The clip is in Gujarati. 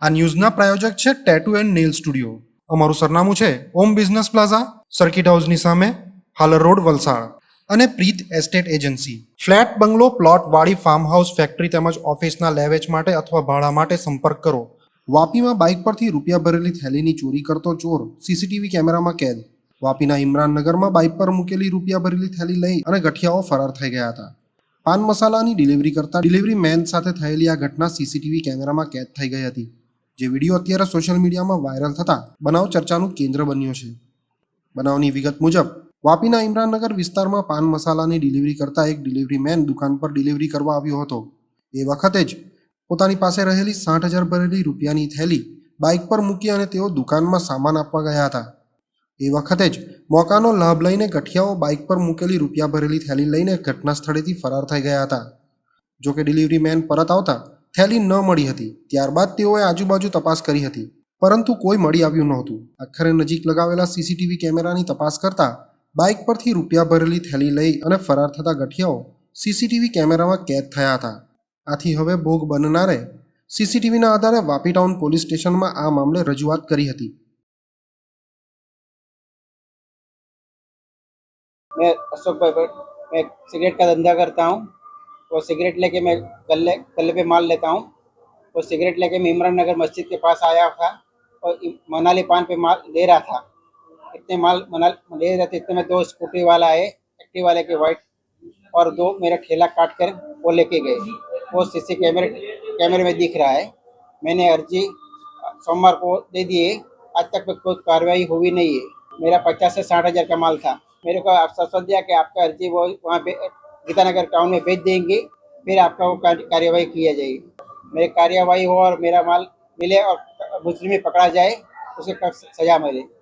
આ ન્યૂઝના પ્રાયોજક છે ટેટુ એન્ડ નેલ સ્ટુડિયો. અમારું સરનામું છે ઓમ બિઝનેસ પ્લાઝા, સર્કિટ હાઉસની સામે, હાલર રોડ, વલસાડ. અને પ્રીત એસ્ટેટ એજન્સી. ફ્લેટ, બંગલો, પ્લોટ, વાડી, ફાર્મ હાઉસ, ફેક્ટરી તેમજ ઓફિસના લે વેચ માટે અથવા ભાડા માટે સંપર્ક કરો. વાપીમાં બાઇક પરથી રૂપિયા ભરેલી થેલીની ચોરી કરતો ચોર સીસીટીવી કેમેરામાં કેદ. વાપીના ઇમરાનનગરમાં બાઇક પર મૂકેલી રૂપિયા ભરેલી થેલી લઈ અને ગઠિયાઓ ફરાર થઈ ગયા હતા. પાન મસાલાની ડિલિવરી કરતા ડિલિવરી મેન સાથે થયેલી આ ઘટના સીસીટીવી કેમેરામાં કેદ થઈ ગઈ હતી, જે વિડીયો અત્યારે સોશિયલ મીડિયામાં વાયરલ થતા બનાવ ચર્ચાનું કેન્દ્ર બન્યો છે. બનાવની વિગત મુજબ વાપીના ઇમરાનનગર વિસ્તારમાં પાન મસાલાની ડિલિવરી કરતા એક ડિલિવરી મેન દુકાન પર ડિલિવરી કરવા આવ્યો હતો. એ વખતે જ પોતાની પાસે રહેલી 60,000 ભરેલી રૂપિયાની થેલી બાઇક પર મૂકી અને તેઓ દુકાનમાં સામાન આપવા ગયા હતા. એ વખતે જ મોકાનો લાભ લઈને ગઠિયાઓ બાઇક પર મૂકેલી રૂપિયા ભરેલી થેલી લઈને ઘટના સ્થળેથી ફરાર થઈ ગયા હતા. જોકે ડિલિવરી મેન પરત આવતા થેલી ન મળી હતી. ત્યારબાદ તેઓએ આજુબાજુ તપાસ કરી હતી, પરંતુ કોઈ મળી આવ્યું નહોતું. આખરે નજીક લગાવેલા સીસીટીવી કેમેરાની તપાસ કરતા બાઇક પરથી રૂપિયા ભરેલી થેલી લઈ અને ફરાર થતા ગઠિયાઓ સીસીટીવી કેમેરામાં કેદ થયા હતા. આથી હવે ભોગ બનનારે સીસીટીવીના આધારે વાપી ટાઉન પોલીસ સ્ટેશનમાં આ મામલે રજૂઆત કરી હતી. मैं अशोक भाई मैं सिगरेट का धंधा करता हूँ। वो सिगरेट लेके मैं गले पे माल लेता हूँ। वो सिगरेट लेके मैं इमरान नगर मस्जिद के पास आया था और मनाली पान पे माल ले रहा था। इतने माल मनाली ले रहे थे, इतने में दो स्कूटी वाला आए, एक्टिव वाले के वाइट, और दो मेरा ठेला काट कर वो लेके गए। वो सीसी कैमरे में दिख रहा है। मैंने अर्जी सोमवार को दे दिए, आज तक कोई कार्रवाई हुई नहीं है। मेरा 50 से 60,000 का माल था। मेरे को आश्वासन दिया कि आपका अर्जी वो वहाँ पे गीतानगर टाउन में भेज देंगे, फिर आपका वो कार्यवाही किया जाएगी। मेरी कार्यवाही हो और मेरा माल मिले और मुजरिम पकड़ा जाए, उसे सजा मिले।